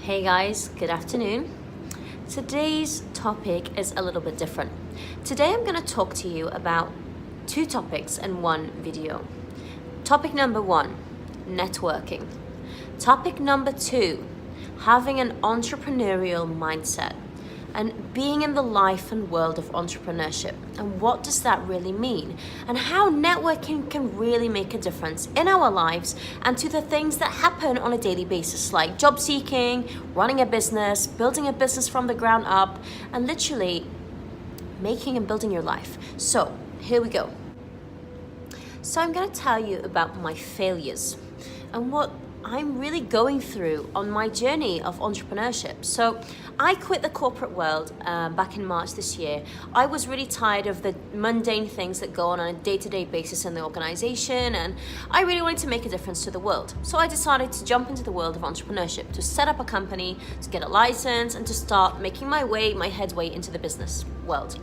Hey guys, good afternoon. Today's topic is a little bit different. Today I'm going to talk to you about two topics in one video. Topic number one, networking. Topic number two, having an entrepreneurial mindset and being in the life and world of entrepreneurship. And what does that really mean? And how networking can really make a difference in our lives and to the things that happen on a daily basis, like job seeking, running a business, building a business from the ground up, and literally making and building your life. So here we go. So I'm going to tell you about my failures and what I'm really going through on my journey of entrepreneurship. So I quit the corporate world back in March this year. I was really tired of the mundane things that go on a day-to-day basis in the organization, and I really wanted to make a difference to the world. So I decided to jump into the world of entrepreneurship, to set up a company, to get a license, and to start making my headway into the business world.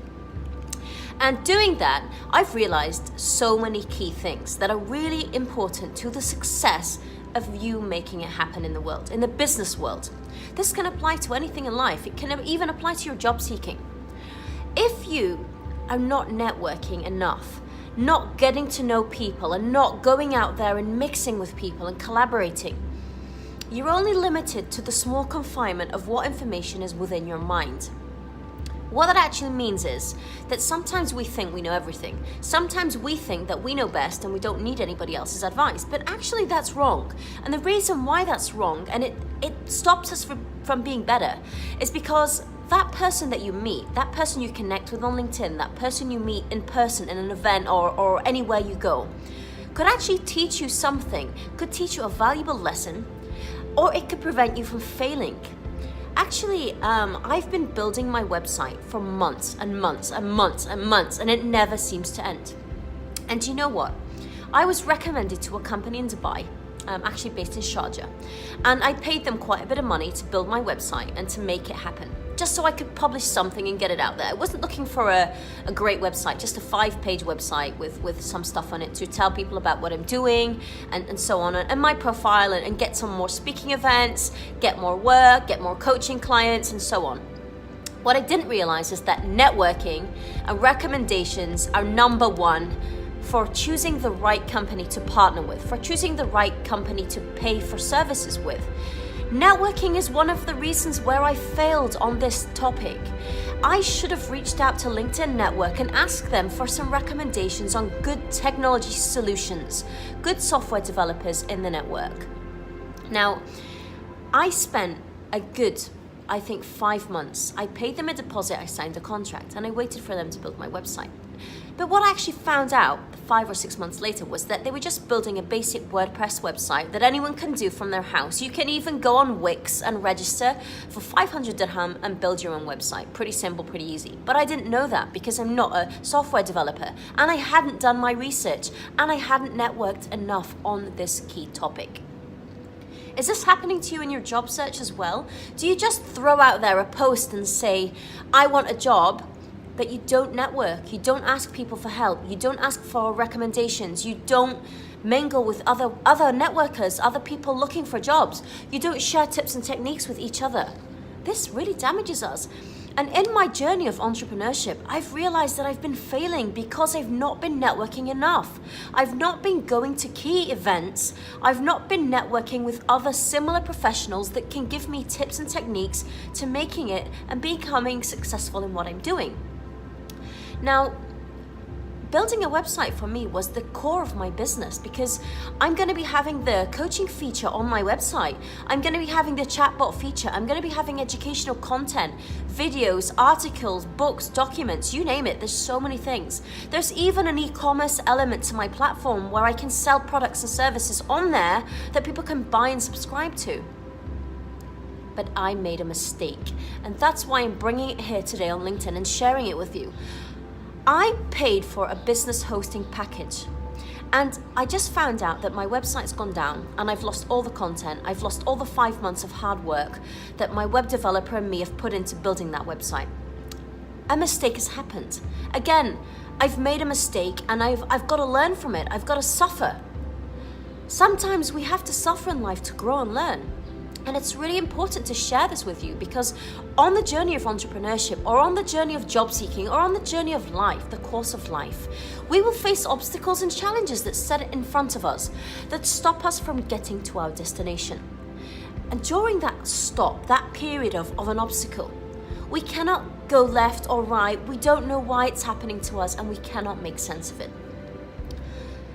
And doing that, I've realized so many key things that are really important to the success of you making it happen in the world, in the business world. This can apply to anything in life. It can even apply to your job seeking. If you are not networking enough, not getting to know people, and not going out there and mixing with people and collaborating, you're only limited to the small confinement of what information is within your mind. What that actually means is that sometimes we think we know everything. Sometimes we think that we know best and we don't need anybody else's advice. But actually that's wrong. And the reason why that's wrong, and it stops us from being better, is because that person that you meet, that person you connect with on LinkedIn, that person you meet in person in an event or anywhere you go, could actually teach you something, could teach you a valuable lesson, or it could prevent you from failing. Actually, I've been building my website for months and months and months and months, and it never seems to end. And you know what? I was recommended to a company in Dubai, actually based in Sharjah, and I paid them quite a bit of money to build my website and to make it happen, just so I could publish something and get it out there. I wasn't looking for a great website, just a 5-page website with some stuff on it to tell people about what I'm doing and so on, and my profile, and get some more speaking events, get more work, get more coaching clients, and so on. What I didn't realize is that networking and recommendations are number one for choosing the right company to partner with, for choosing the right company to pay for services with. Networking is one of the reasons where I failed on this topic. I should have reached out to LinkedIn Network and asked them for some recommendations on good technology solutions, good software developers in the network. Now, I spent a good, I think, 5 months. I paid them a deposit, I signed a contract, and I waited for them to build my website. But what I actually found out 5 or 6 months later was that they were just building a basic WordPress website that anyone can do from their house. You can even go on Wix and register for 500 dirham and build your own website. Pretty simple, pretty easy. But I didn't know that because I'm not a software developer, and I hadn't done my research, and I hadn't networked enough on this key topic. Is this happening to you in your job search as well? Do you just throw out there a post and say, I want a job, but you don't network, you don't ask people for help, you don't ask for recommendations, you don't mingle with other networkers, other people looking for jobs, you don't share tips and techniques with each other? This really damages us. And in my journey of entrepreneurship, I've realized that I've been failing because I've not been networking enough. I've not been going to key events. I've not been networking with other similar professionals that can give me tips and techniques to making it and becoming successful in what I'm doing. Now, building a website for me was the core of my business because I'm going to be having the coaching feature on my website. I'm going to be having the chatbot feature. I'm going to be having educational content, videos, articles, books, documents, you name it. There's so many things. There's even an e-commerce element to my platform where I can sell products and services on there that people can buy and subscribe to. But I made a mistake, and that's why I'm bringing it here today on LinkedIn and sharing it with you. I paid for a business hosting package, and I just found out that my website's gone down and I've lost all the content. I've lost all the 5 months of hard work that my web developer and me have put into building that website. A mistake has happened. Again, I've made a mistake and I've got to learn from it. I've got to suffer. Sometimes we have to suffer in life to grow and learn. And it's really important to share this with you, because on the journey of entrepreneurship, or on the journey of job seeking, or on the journey of life, the course of life, we will face obstacles and challenges that set in front of us, that stop us from getting to our destination. And during that stop, that period of an obstacle, we cannot go left or right, we don't know why it's happening to us, and we cannot make sense of it.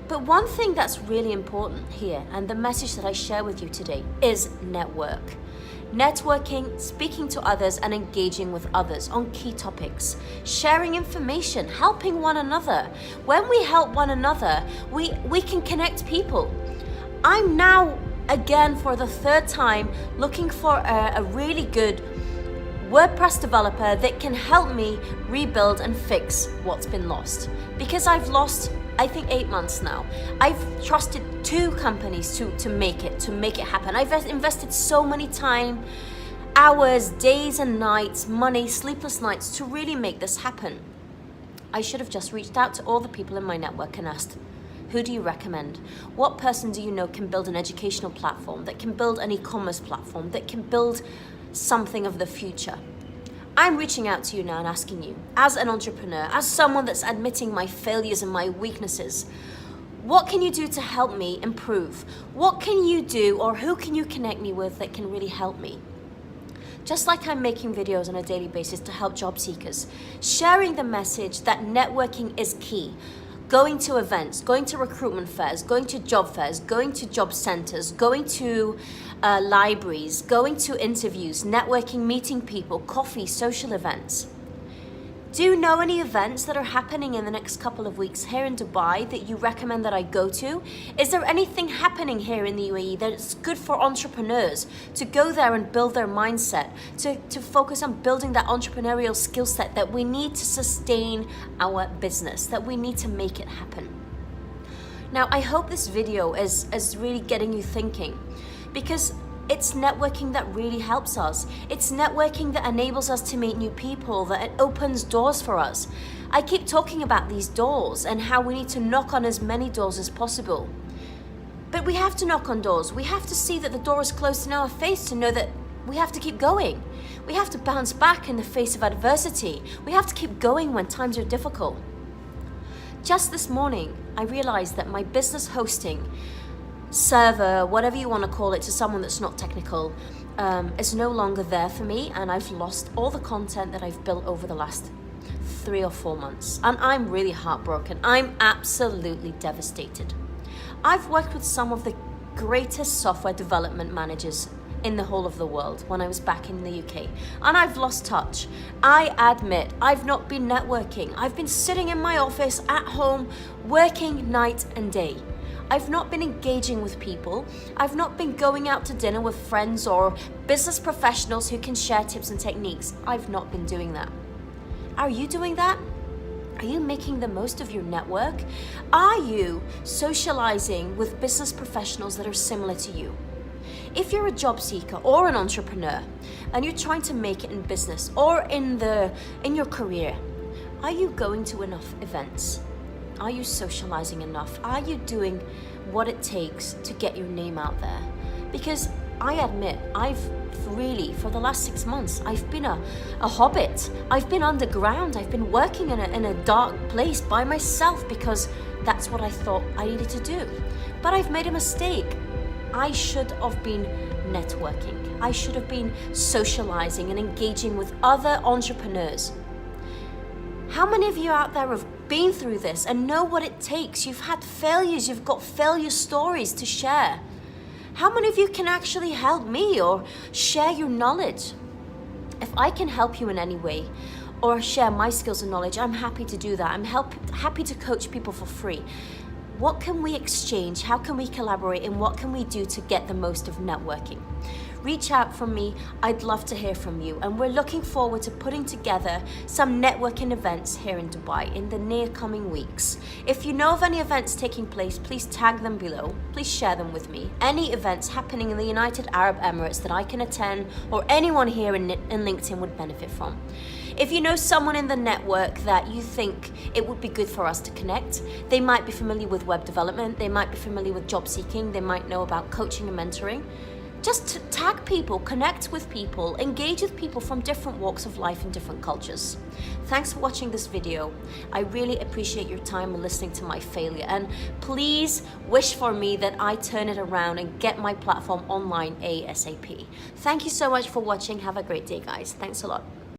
But one thing that's really important here, and the message that I share with you today, is network. Networking, speaking to others and engaging with others on key topics, sharing information, helping one another. When we help one another, we can connect people. I'm now, again for the third time, looking for a really good WordPress developer that can help me rebuild and fix what's been lost. Because I've lost, I think, 8 months now. I've trusted 2 companies to make it happen. I've invested so many time, hours, days and nights, money, sleepless nights to really make this happen. I should have just reached out to all the people in my network and asked, who do you recommend? What person do you know can build an educational platform, that can build an e-commerce platform, that can build something of the future? I'm reaching out to you now and asking you, as an entrepreneur, as someone that's admitting my failures and my weaknesses, what can you do to help me improve? What can you do, or who can you connect me with that can really help me? Just like I'm making videos on a daily basis to help job seekers, sharing the message that networking is key. Going to events, going to recruitment fairs, going to job fairs, going to job centers, going to libraries, going to interviews, networking, meeting people, coffee, social events. Do you know any events that are happening in the next couple of weeks here in Dubai that you recommend that I go to? Is there anything happening here in the UAE that is good for entrepreneurs to go there and build their mindset, to focus on building that entrepreneurial skill set that we need to sustain our business, that we need to make it happen? Now, I hope this video is really getting you thinking, because it's networking that really helps us. It's networking that enables us to meet new people, that it opens doors for us. I keep talking about these doors and how we need to knock on as many doors as possible. But we have to knock on doors. We have to see that the door is closed in our face to know that we have to keep going. We have to bounce back in the face of adversity. We have to keep going when times are difficult. Just this morning, I realized that my business hosting server, whatever you want to call it, to someone that's not technical, is no longer there for me, and I've lost all the content that I've built over the last 3 or 4 months, and I'm really heartbroken. I'm absolutely devastated. I've worked with some of the greatest software development managers in the whole of the world when I was back in the UK, and I've lost touch. I admit I've not been networking. I've been sitting in my office at home working night and day. I've not been engaging with people. I've not been going out to dinner with friends or business professionals who can share tips and techniques. I've not been doing that. Are you doing that? Are you making the most of your network? Are you socializing with business professionals that are similar to you? If you're a job seeker or an entrepreneur and you're trying to make it in business or in your career, are you going to enough events? Are you socializing enough? Are you doing what it takes to get your name out there? Because I admit, I've really, for the last 6 months, I've been a hobbit. I've been underground. I've been working in a dark place by myself because that's what I thought I needed to do. But I've made a mistake. I should have been networking. I should have been socializing and engaging with other entrepreneurs. How many of you out there have been through this and know what it takes? You've had failures, you've got failure stories to share. How many of you can actually help me or share your knowledge? If I can help you in any way or share my skills and knowledge, I'm happy to do that. I'm happy to coach people for free. What can we exchange? How can we collaborate? And what can we do to get the most of networking? Reach out from me. I'd love to hear from you. And we're looking forward to putting together some networking events here in Dubai in the near coming weeks. If you know of any events taking place, please tag them below. Please share them with me. Any events happening in the United Arab Emirates that I can attend or anyone here in LinkedIn would benefit from. If you know someone in the network that you think it would be good for us to connect, they might be familiar with web development, they might be familiar with job seeking, they might know about coaching and mentoring, just to tag people, connect with people, engage with people from different walks of life and different cultures. Thanks for watching this video. I really appreciate your time and listening to my failure, and please wish for me that I turn it around and get my platform online ASAP. Thank you so much for watching. Have a great day, guys. Thanks a lot.